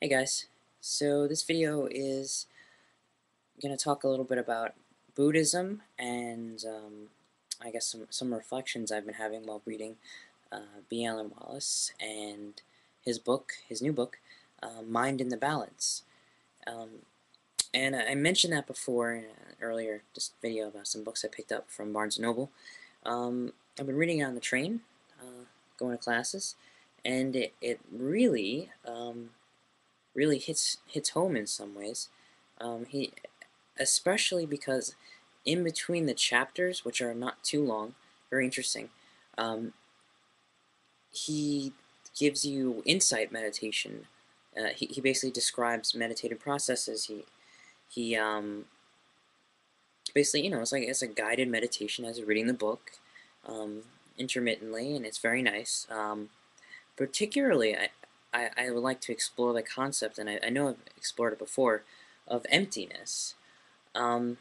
Hey guys, so this video is going to talk a little bit about Buddhism and I guess some reflections I've been having while reading B. Alan Wallace and his new book, Mind in the Balance. Um, and I mentioned that before in an earlier just video about some books I picked up from Barnes& and Noble. I've been reading it on the train, going to classes, and it really hits home in some ways. He especially because in between the chapters, which are not too long, very interesting, um, he gives you insight meditation. He basically describes meditative processes. He basically, it's a guided meditation as you're reading the book, um, intermittently, and it's very nice. Particularly, I would like to explore the concept, and I know I've explored it before, of emptiness. Um,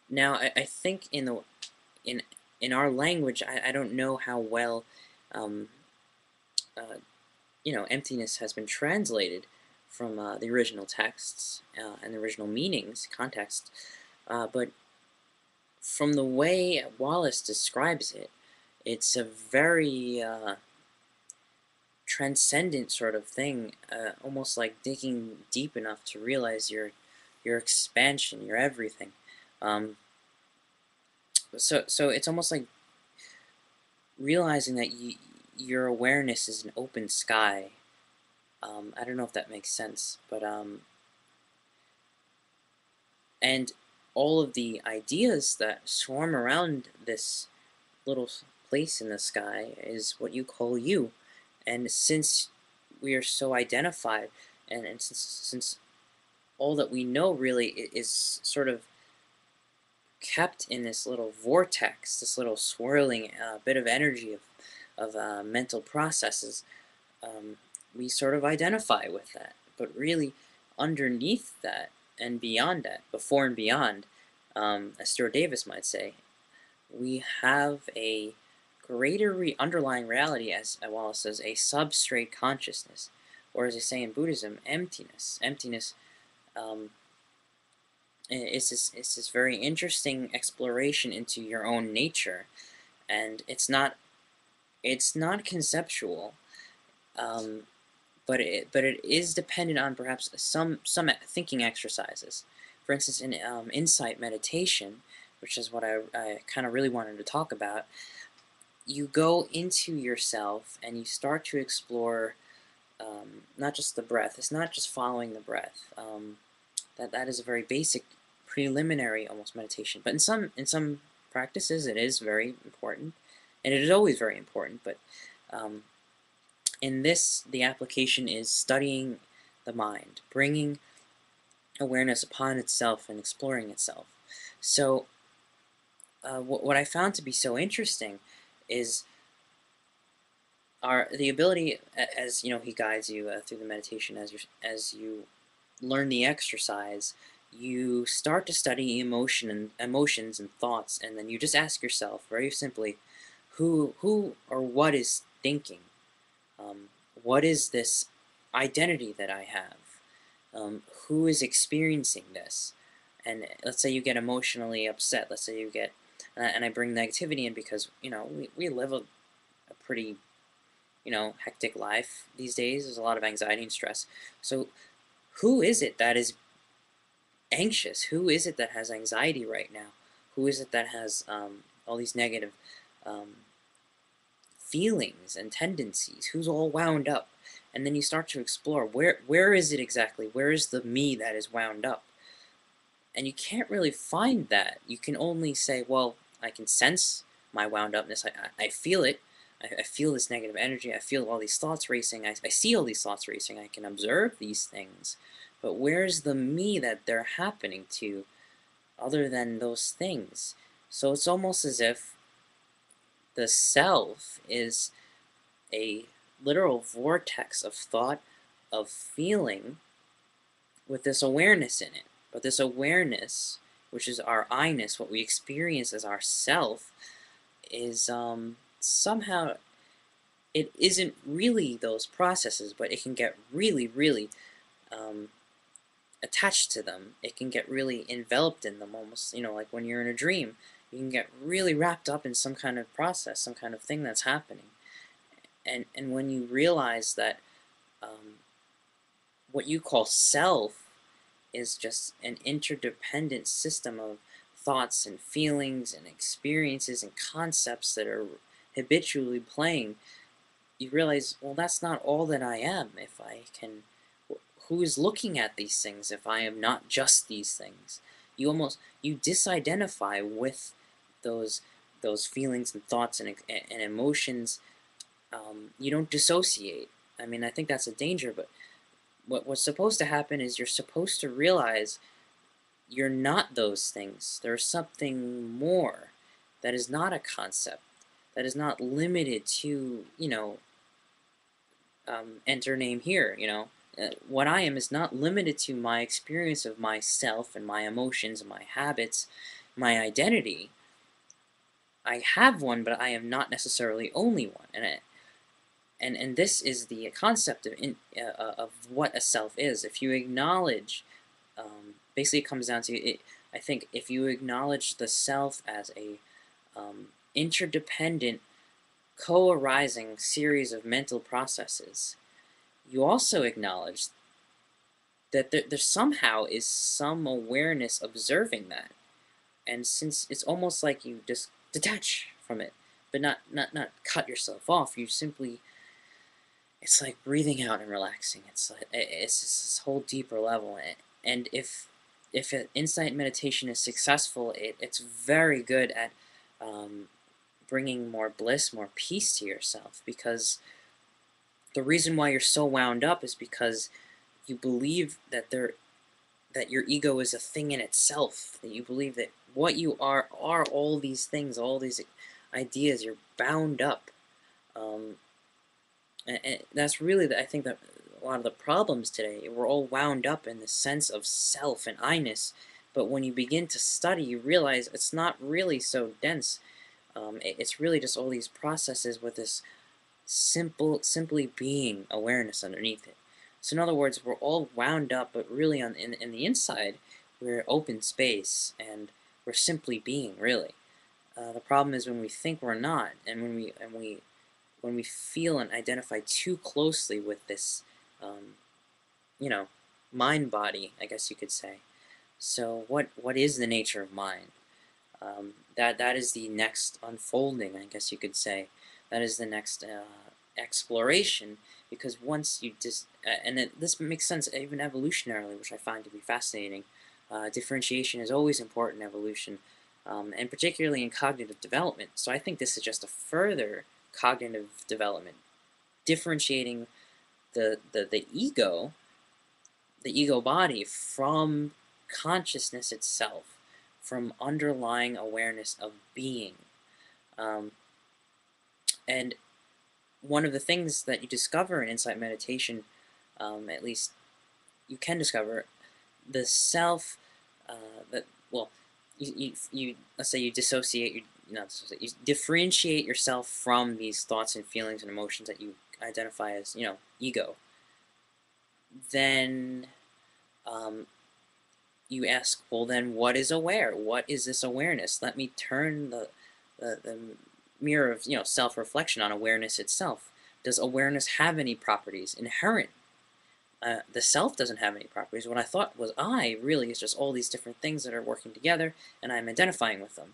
Now, I think in in our language, I don't know how well um, uh, emptiness has been translated from the original texts and the original meanings, context, but from the way Wallace describes it, it's a very transcendent sort of thing, almost like digging deep enough to realize your expansion, your everything. Um, so it's almost like realizing that your awareness is an open sky. I don't know if that makes sense, but and all of the ideas that swarm around this little place in the sky is what you call you. And since we are so identified, and since all that we know really is sort of kept in this little vortex, this little swirling bit of energy of mental processes, um, we sort of identify with that. But really, underneath that and beyond that, before and beyond, as Stuart Davis might say, we have a greater underlying reality, as Wallace says, a substrate consciousness, or as they say in Buddhism, emptiness. Emptiness um, it's this very interesting exploration into your own nature, and it's not conceptual. Um, but it is dependent on perhaps some thinking exercises. For instance, in insight meditation, which is what I kind of really wanted to talk about, you go into yourself and you start to explore not just the breath. It's not just following the breath. That is a very basic, preliminary almost meditation. But in some practices, it is very important, and it is always very important. But um, in this, the application is studying the mind, bringing awareness upon itself and exploring itself. So, what I found to be so interesting is the ability, as he guides you through the meditation as you learn the exercise. You start to study emotions and thoughts, and then you just ask yourself very simply, who or what is thinking? Um, what is this identity that I have? Who is experiencing this? And let's say you get emotionally upset. Let's say you get, and I bring negativity in because we live a pretty hectic life these days. There's a lot of anxiety and stress. So who is it that is anxious? Who is it that has anxiety right now? Who is it that has all these negative um, feelings and tendencies? Who's all wound up? And then you start to explore where is it exactly? Where is the me that is wound up? And you can't really find that. You can only say, well, I can sense my wound upness. I feel it. I feel this negative energy. I feel all these thoughts racing. I see all these thoughts racing. I can observe these things. But where's the me that they're happening to other than those things? So it's almost as if the self is a literal vortex of thought, of feeling, with this awareness in it. But this awareness, which is our I-ness, what we experience as our self, is somehow it isn't really those processes, but it can get really, really um, attached to them. It can get really enveloped in them, almost, like when you're in a dream. You can get really wrapped up in some kind of process, some kind of thing that's happening. And when you realize that um, what you call self is just an interdependent system of thoughts and feelings and experiences and concepts that are habitually playing, you realize, well, that's not all that I am. If I can, who is looking at these things if I am not just these things? You disidentify with those those feelings and thoughts and emotions. You don't dissociate. I mean, I think that's a danger, but what's supposed to happen is you're supposed to realize you're not those things. There's something more that is not a concept, that is not limited to, enter name here, what I am is not limited to my experience of myself and my emotions and my habits, my identity. I have one, but I am not necessarily only one. And this is the concept of what a self is. If you acknowledge, basically, it comes down to it. I think if you acknowledge the self as a interdependent, co-arising series of mental processes, you also acknowledge that there somehow is some awareness observing that. And since it's almost like you just detach from it, but not cut yourself off, you simply, it's like breathing out and relaxing. It's this whole deeper level. And if an insight meditation is successful, it's very good at um, bringing more bliss, more peace to yourself, because the reason why you're so wound up is because you believe that your ego is a thing in itself, that you believe that what you are all these things, all these ideas. You're bound up. Um, and that's really, I think, that a lot of the problems today. We're all wound up in the sense of self and I-ness, but when you begin to study, you realize it's not really so dense. It's really just all these processes with this simply being awareness underneath it. So in other words, we're all wound up, but really in the inside, we're open space, and we're simply being, really. The problem is when we think we're not, and when we feel and identify too closely with this, um, you know, mind body, I guess you could say. So what is the nature of mind? That is the next unfolding, I guess you could say. That is the next exploration, because once you and this makes sense even evolutionarily, which I find to be fascinating. Differentiation is always important in evolution, and particularly in cognitive development. So I think this is just a further cognitive development, differentiating the ego, the ego body, from consciousness itself, from underlying awareness of being. Um, and one of the things that you discover in insight meditation, at least you can discover, the self, that, well, you let's say you dissociate, you differentiate yourself from these thoughts and feelings and emotions that you identify as, ego. Then um, you ask, well, then what is aware? What is this awareness? Let me turn the mirror of, self-reflection on awareness itself. Does awareness have any properties inherent? The self doesn't have any properties. What I thought was I really is just all these different things that are working together, and I'm identifying with them,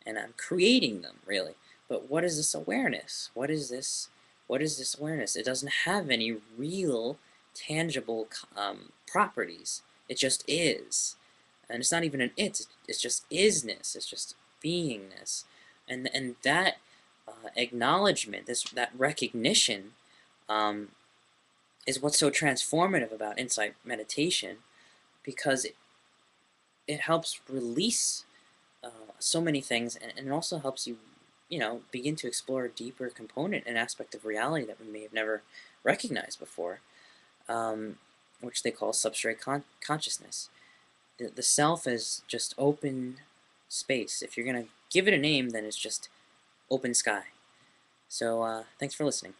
and I'm creating them, really. But what is this awareness? What is this? What is this awareness? It doesn't have any real, tangible properties. It just is, and it's not even an it. It's just isness. It's just beingness, and that acknowledgement, that recognition, um, is what's so transformative about insight meditation, because it helps release so many things, and it also helps you, begin to explore a deeper component and aspect of reality that we may have never recognized before, um, which they call substrate consciousness. The self is just open space. If you're going to give it a name, then it's just open sky. So thanks for listening.